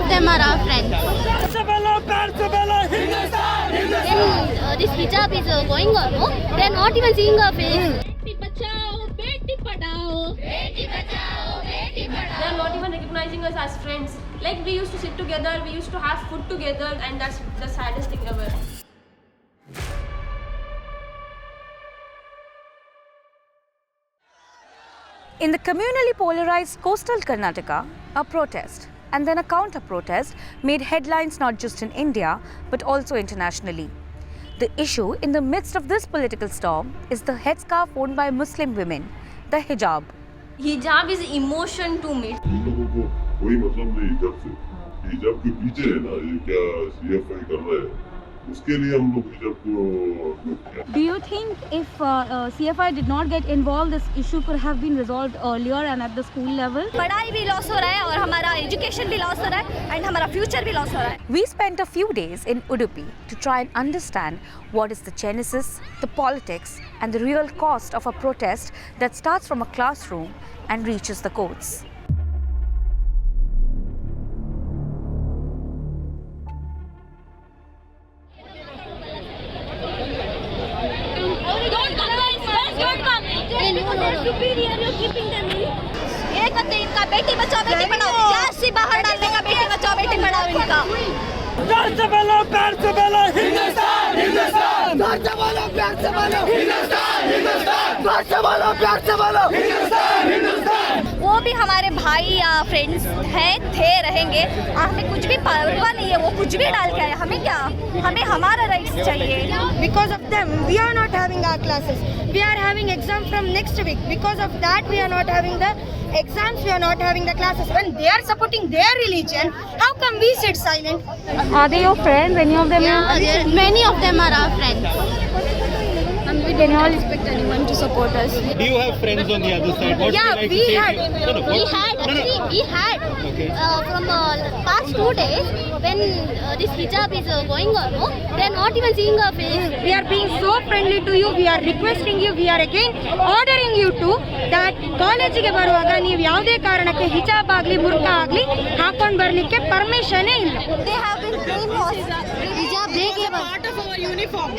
of them are our friends. When this hijab is going on, no, they are not even seeing our face. Beti bachao, beti padhao. Beti bachao, beti padhao. They are not even recognizing us as friends. Like we used to sit together, we used to have food together, and that's the saddest thing ever. In the communally polarized coastal Karnataka, a protest and then a counter-protest made headlines not just in India but also internationally. The issue in the midst of this political storm is the headscarf worn by Muslim women, the hijab. Hijab is emotion to me. हम लोगों को कोई मतलब नहीं हिजाब से, हिजाब के पीछे है ना ये क्या CFI कर रहा है, उसके लिए हम लोग हिजाब को. Do you think if CFI did not get involved, this issue could have been resolved earlier and at the school level? पढ़ाई भी लॉस हो रहा है और हमारा एजुकेशन भी लॉस हो रहा है एंड हमारा फ्यूचर भी लॉस हो रहा है. We spent a few days in Udupi to try and understand what is the genesis, the politics and the real cost of a protest that starts from a classroom and reaches the courts. ये कहते इनका Beti Bachao Beti Padhao, class से बाहर डालने का बेटी बचाओ बेटी पढ़ाओ इनका. प्यार से बोलो हिंदुस्तान हिंदुस्तान, प्यार से बोलो हिंदुस्तान हिंदुस्तान, प्यार से बोलो हिंदुस्तान हिंदुस्तान. वो भी हमारे भाई या फ्रेंड्स हैं, थे, रहेंगे. हमें कुछ भी परवाह नहीं है, वो कुछ भी डाल के आए. हमें क्या, हमें हमारा राइट्स चाहिए. Because of them, we are not having our classes. We are having exam from next week. Because of that, we are not having the exams. We are not having the classes. When they are supporting their religion, how come we sit silent? Are they your friends? Any of them? Yeah, many of them are our friends. And we don't expect anyone to support us. Do you have friends on the other side? What Yeah, do you like we to say had. to you? No, no, We what- had, no, no. actually, we had. Okay. From past 2 days, when this hijab is going on, no, they are not even seeing our face. We are being so friendly to you. We are requesting you. We are again ordering you to that ಕಾಲೇಜಿಗೆ ಬರುವಾಗ ನೀವು ಯಾವುದೇ ಕಾರಣಕ್ಕೆ ಹಿಜಾಬ್ ಆಗಲಿ ಬುರ್ಕಾ ಆಗಲಿ ಹಾಕೊಂಡು ಬರಲಿಕ್ಕೆ ಪರ್ಮಿಷನ್ ಇಲ್ಲ. They have been brainwashed. Hijab they gave us. Part of our uniform.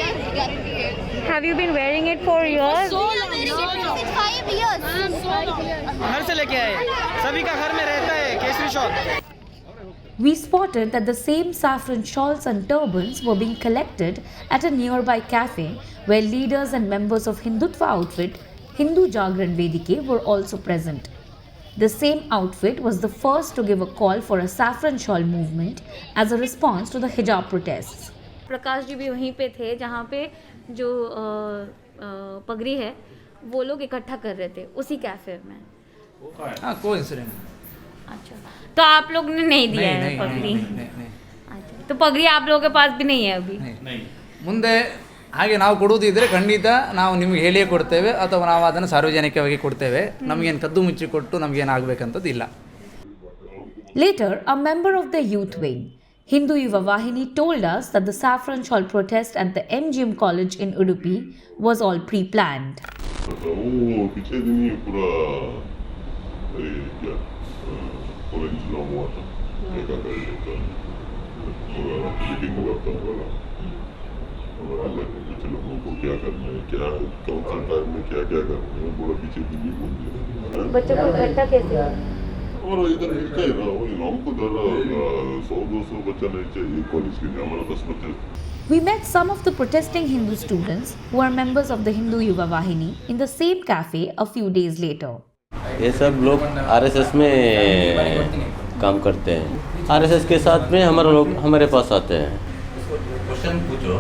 Have you been wearing it for years? So long. 5 years. घर से लेके आए, सभी का घर में रहता है Kesari shawl. We spotted that the same saffron shawls and turbans were being collected at a nearby cafe where leaders and members of Hindutva outfit Hindu Jagran Vedike were also present. The same outfit was the first to give a call for a saffron shawl movement as a response to the hijab protests. Prakash ji भी वहीं पे थे जहाँ पे जो पगड़ी है वो लोग इकट्ठा कर रहे थे उसी कैफे में. हाँ कोइंसिडेंट. अच्छा, तो आप लोग ने नहीं दिया है पगड़ी? अच्छा, तो पगड़ी आप लोगों के पास भी नहीं है अभी? नहीं. ಮುಂದೆ ಹಾಗೆ ನಾವು ಕೊಡುವುದಿದ್ರೆ ಖಂಡಿತ ನಾವು ನಿಮಗೆ ಹೇಳಿಯೇ ಕೊಡ್ತೇವೆ ಅಥವಾ ನಾವು ಅದನ್ನು ಸಾರ್ವಜನಿಕವಾಗಿ ಕೊಡ್ತೇವೆ. ನಮಗೇನು ಕದ್ದು ಮುಚ್ಚಿ ಕೊಟ್ಟು ನಮಗೇನು ಆಗಬೇಕಂತದ್ದಿಲ್ಲ. Later, a member of the youth wing, Hindu Yuva Vahini, told us that the saffron shawl protest at the MGM college in Udupi was all pre-planned. वो पिछले दिन ही पूरा क्या पूरा इंतजाम हुआ था, देखा कर पूरा मीटिंग हुआ था और अलग कुछ लोगों को क्या करना है, क्या कौन सा टाइम में क्या क्या करना है, पूरा पीछे दिन ही बोल दिया. बच्चों को इकट्ठा कैसे? और इधर मिलता है ना, वही हमको ज़्यादा 100-200 बच्चा नहीं चाहिए कॉलेज के लिए, हमारा 10 बच्चे. We met some of the protesting Hindu students who are members of the Hindu Yuva Vahini in the same cafe a few days later. ये सब लोग आरएसएस में काम करते हैं. आरएसएस के साथ में हमारे लोग हमारे पास आते हैं. क्वेश्चन पूछो,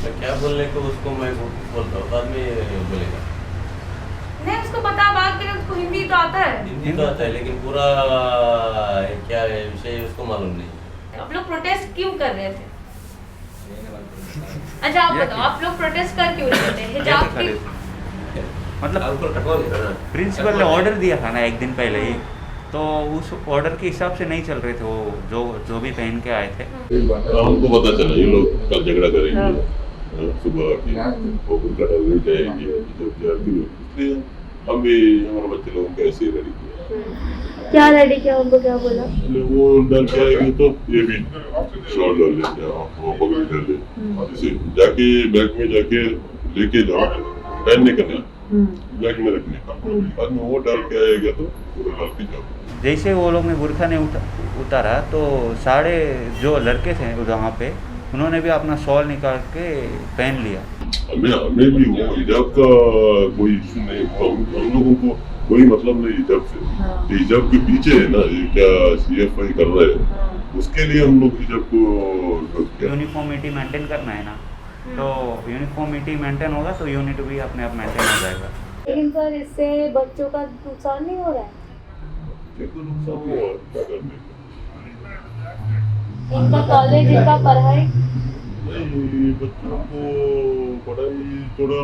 तो क्या बोलने को उसको मैं बोलता हूँ, बाद में बोलेगा. नहीं, उसको पता, बात करें, उसको हिंदी तो आता है. हिंदी तो आता है लेकिन पूरा क्या है विषय उसको मालूम नहीं. आप लोग प्रोटेस्ट क्यों कर रहे थे? अच्छा आप बताओ, आप लोग प्रोटेस्ट कर क्यों रहे थे? हिजाब की मतलब प्रिंसिपल ने ऑर्डर दिया था ना एक दिन पहले ही, तो उस ऑर्डर के हिसाब से नहीं चल रहे थे वो जो भी पहन के आए थे. हमको पता चला ये लोग कल झगड़ा करेंगे सुबह वो उनका जाएंगे, इसलिए हम भी हमारे बच्चे लोगों को ऐसे ही रेडी किया. क्या रेडी किया, उनको क्या बोला? वो डर के आएंगे तो ये भी शॉल डाल लेते हैं, वो पगड़ी डाल लेते, जैसे जाके बैग में जाके लेके जाओ, पहनने का नहीं, बैग में रखने का, बाद में वो डाल के आएगा तो पूरा डाल के जाओ। जैसे वो लोग ने बुरखा नहीं उतारा तो सारे जो लड़के थे वहाँ पे उन्होंने भी अपना शॉल निकाल के पहन लिया। हमें भी वो हिजाब का कोई इशू नहीं, हम लोगों को कोई मतलब नहीं हिजाब से। हिजाब के पीछे है ना ये क्या CFI कर रहा है, उसके लिए हम लोग हिजाब को यूनिफॉर्मिटी मेंटेन करना है ना, तो यूनिफॉर्मिटी मेंटेन होगा तो यूनिट भी अपने आप मेंटेन हो जाएगा। लेकिन सर इससे बच्चों का नुकसान नहीं हो रहा है? देखो नुकसान हुआ क्या करने इनका कॉलेज, इनका पढ़ाई नहीं, बच्चों को पढ़ाई थोड़ा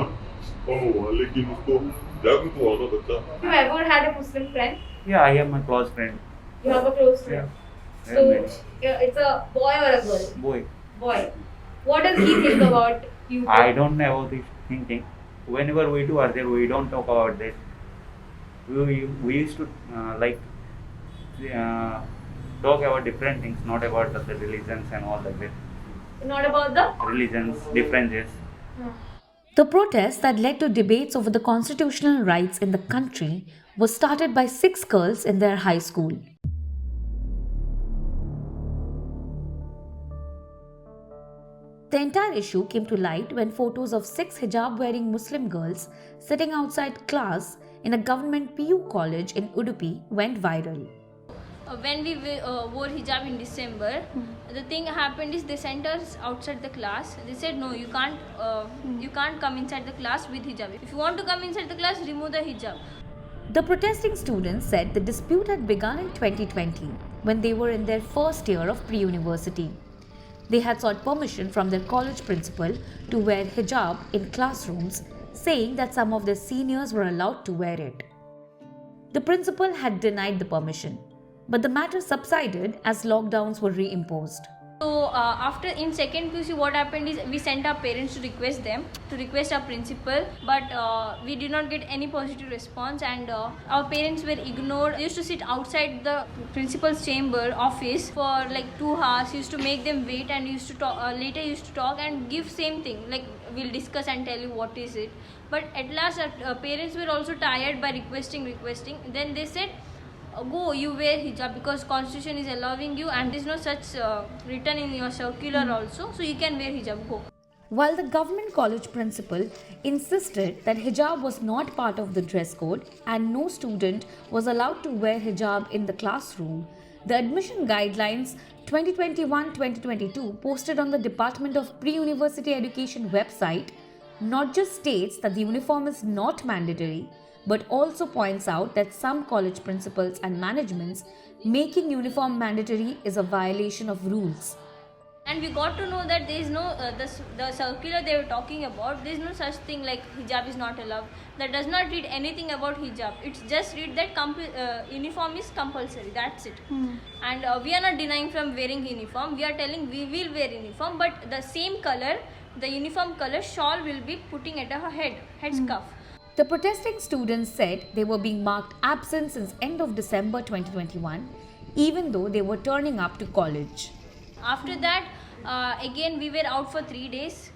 कम हुआ, लेकिन उसको जागरूक हुआ ना बच्चा। You ever had a Muslim friend? Yeah, I have my close friend. You have a close friend. Yeah. So Very it's a boy or a girl? boy. Boy. What does he think about you? I don't know about this thinking. Whenever we do are there, we don't talk about that. We used to talk about different things, not about the religions and all like that. Not about the Religions, differences. The protests that led to debates over the constitutional rights in the country was started by 6 girls in their high school. The entire issue came to light when photos of 6 hijab-wearing Muslim girls sitting outside class in a government PU college in Udupi went viral. When we wore hijab in December, the thing happened is they sent us outside the class. They said no, you can't come inside the class with hijab. If you want to come inside the class, remove the hijab. The protesting students said the dispute had begun in 2020 when they were in their first year of pre-university. They had sought permission from their college principal to wear hijab in classrooms, saying that some of their seniors were allowed to wear it. The principal had denied the permission, but the matter subsided as lockdowns were reimposed. So after in second PUC, what happened is we sent our parents to request our principal, but we did not get any positive response, and our parents were ignored. We used to sit outside the principal's chamber office for like 2 hours. Used to make them wait, and used to talk, later used to talk and give same thing like we'll discuss and tell you what is it. But at last our parents were also tired by requesting. Then they said, go, you wear hijab because constitution is allowing you, and there's no such written in your circular also, so you can wear hijab, go. While the government college principal insisted that hijab was not part of the dress code and no student was allowed to wear hijab in the classroom, the admission guidelines 2021-2022 posted on the Department of Pre-University Education website not just states that the uniform is not mandatory, but also points out that some college principals and managements making uniform mandatory is a violation of rules. And we got to know that there is no the circular they were talking about, there is no such thing like hijab is not allowed. That does not read anything about hijab. It's just read that uniform is compulsory, that's it. And we are not denying from wearing uniform, we are telling we will wear uniform, but the same color, the uniform color shawl will be putting at our head scarf. The protesting students said they were being marked absent since end of December 2021, even though they were turning up to college. After that, again we were out for 3 days.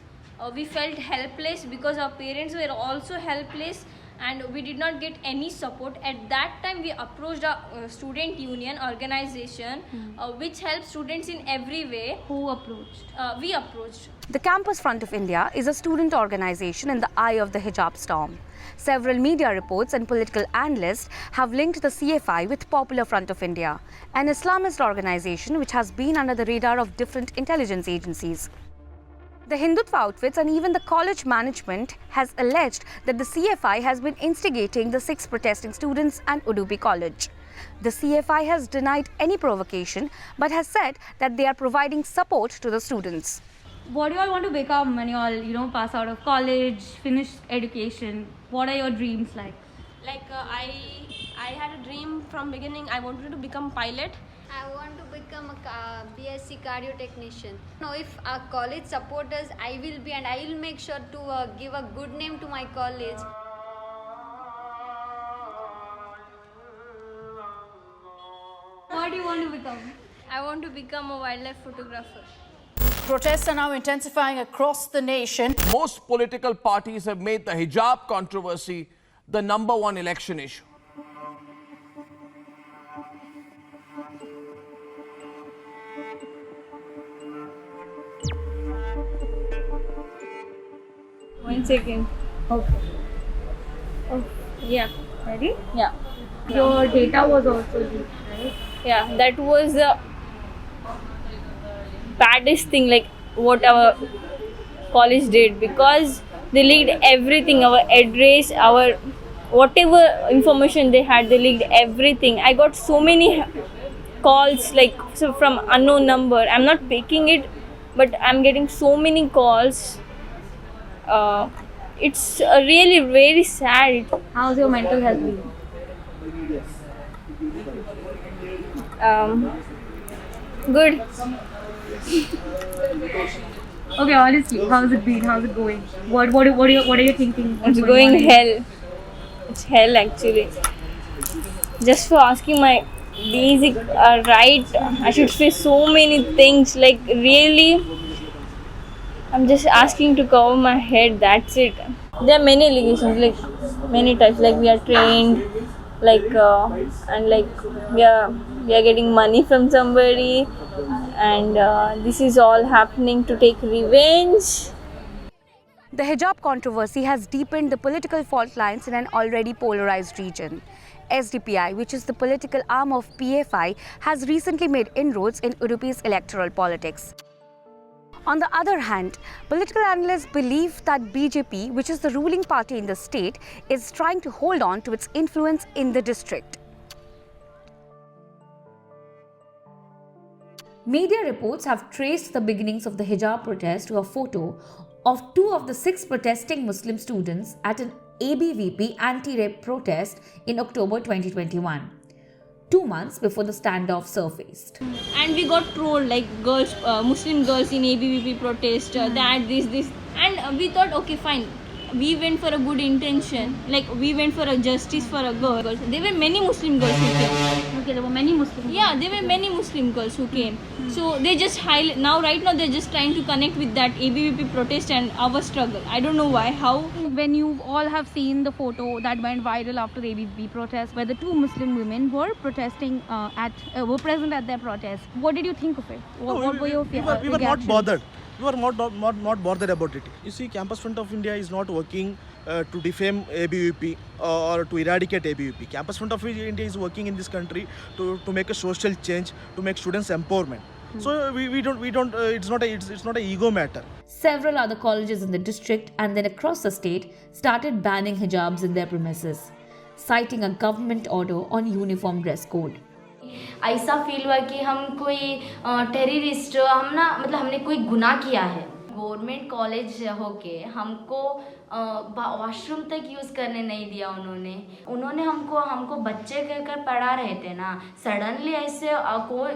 We felt helpless because our parents were also helpless, and we did not get any support. At that time, we approached a student union organization which helps students in every way. Who approached? We approached. The Campus Front of India is a student organization in the eye of the hijab storm. Several media reports and political analysts have linked the CFI with Popular Front of India, an Islamist organization which has been under the radar of different intelligence agencies. The Hindutva outfits and even the college management has alleged that the CFI has been instigating the 6 protesting students and Udupi College. The CFI has denied any provocation but has said that they are providing support to the students. What do you all want to become when you all, pass out of college, finish education? What are your dreams like? Like I had a dream from beginning. I wanted to become pilot. I want to become a BSc cardio technician. Now, if our college support us, I will be, and I will make sure to give a good name to my college. become? I want to become a wildlife photographer. Protests are now intensifying across the nation. Most political parties have made the hijab controversy the #1 election issue. One second. Okay. Oh, yeah. Ready? Yeah. Your data was also leaked, right? Yeah, that was the baddest thing, like what our college did, because they leaked everything, our address, our whatever information they had, they leaked everything. I got so many calls, like from unknown number. I'm not picking it, but I'm getting so many calls. It's really very sad. How's your mental health been? Good. Okay, honestly, how's it been? How's it going? What are you thinking? It's going hell. It's hell actually. Just for asking my basic right, I should face so many things. Like really, I'm just asking to cover my head. That's it. There are many allegations, like many types. Like we are trained, like and like we are getting money from somebody, and this is all happening to take revenge. The hijab controversy has deepened the political fault lines in an already polarized region. SDPI, which is the political arm of PFI, has recently made inroads in Udupi's electoral politics. On the other hand, political analysts believe that BJP, which is the ruling party in the state, is trying to hold on to its influence in the district. Media reports have traced the beginnings of the hijab protest to a photo of 2 of the 6 protesting Muslim students at an ABVP anti-rape protest in October 2021, 2 months before the standoff surfaced. And we got trolled, like girls, Muslim girls in ABVP protest, that this, and we thought, okay, fine. We went for a good intention, like we went for a justice for a girl. There were many Muslim girls who came. Okay, there were many Muslims. Yeah, there were many Muslim girls who came. So they just right now they're just trying to connect with that ABVP protest and our struggle. I don't know why, how. When you all have seen the photo that went viral after the ABB protest, where the 2 Muslim women were protesting were present at their protest, what did you think of it? What were your feelings? We were not bothered. We were not bothered about it. You see, Campus Front of India is not working to defame ABVP or to eradicate ABVP. Campus Front of India is working in this country to make a social change, to make students empowerment. So we don't. It's not a ego matter. Several other colleges in the district and then across the state started banning hijabs in their premises, citing a government order on uniform dress code. ऐसा feel हुआ कि हम कोई terrorist हमने कोई गुनाह किया है। गवर्नमेंट कॉलेज होके हमको वॉशरूम तक यूज़ करने नहीं दिया उन्होंने हमको बच्चे कहकर पढ़ा रहे थे ना। सडनली ऐसे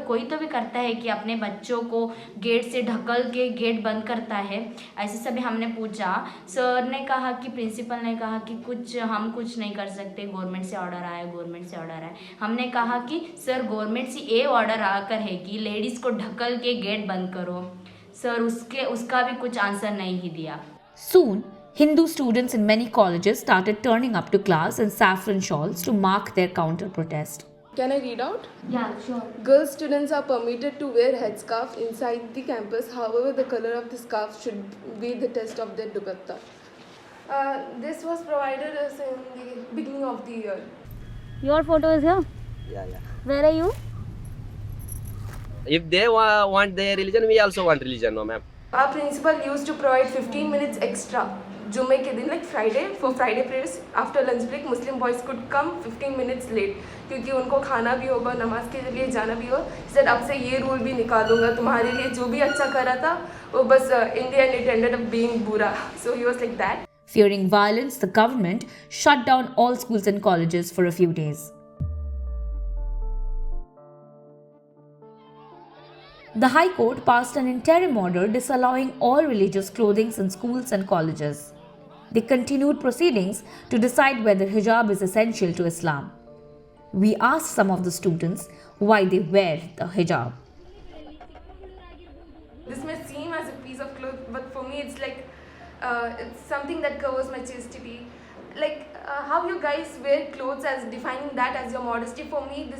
कोई तो भी करता है कि अपने बच्चों को गेट से ढकल के गेट बंद करता है। ऐसे सभी हमने पूछा, सर ने कहा कि प्रिंसिपल ने कहा कि हम कुछ नहीं कर सकते, गवर्नमेंट से ऑर्डर आया। हमने कहा कि सर गवर्नमेंट से ये ऑर्डर आकर है कि लेडीज़ को ढकल के गेट बंद करो। सर उसका भी कुछ आंसर नहीं ही दिया। Soon, Hindu students in many colleges started turning up to class in saffron shawls to mark their counter-protest. Can I read out? Yeah, sure. Girl students are permitted to wear headscarf inside the campus. However, the color of the scarf should be the test of their dupatta. This was provided us in the beginning of the year. Your photo is here? Yeah. Where are you? If they want their religion, we also want religion, no ma'am. Our principal used to provide 15 minutes extra. Jumme ke din, like Friday, for Friday prayers, after lunch break, Muslim boys could come 15 minutes late. क्योंकि उनको खाना भी होगा, नमाज के लिए जाना भी होगा। सर अब से ये रूल भी निकालूंगा, तुम्हारे लिए जो भी अच्छा करा था वो बस in the end it ended up being बुरा. So he was like that. Fearing violence, the government shut down all schools and colleges for a few days. The High Court passed an interim order disallowing all religious clothing in schools and colleges. They continued proceedings to decide whether hijab is essential to Islam. We asked some of the students why they wear the hijab. This may seem as a piece of cloth, but for me it's something that covers my chastity. How you guys wear clothes as defining that as your modesty, for me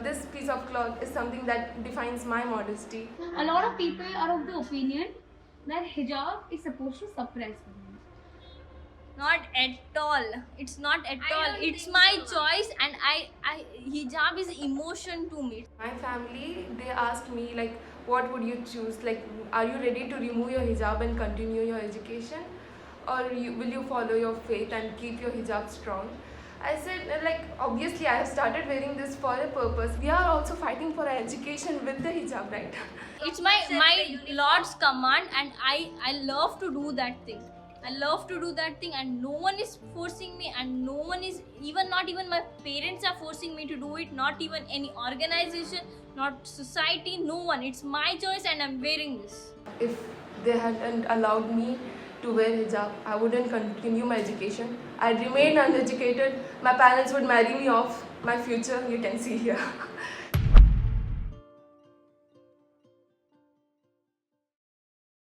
this piece of cloth is something that defines my modesty. A lot of people are of the opinion that hijab is supposed to suppress women. Not at all. It's not at all. It's my choice, and I hijab is emotion to me. My family, they asked me what would you choose? Are you ready to remove your hijab and continue your education, or will you follow your faith and keep your hijab strong? I said, obviously I have started wearing this for a purpose. We are also fighting for our education with the hijab, right? It's my Lord's command, and I love to do that thing. I love to do that thing, and no one is forcing me, and no one is not even my parents are forcing me to do it, not even any organization, not society, no one. It's my choice, and I'm wearing this. If they hadn't allowed me to wear hijab, I wouldn't continue my education. I'd remain uneducated. My parents would marry me off. My future, you can see here.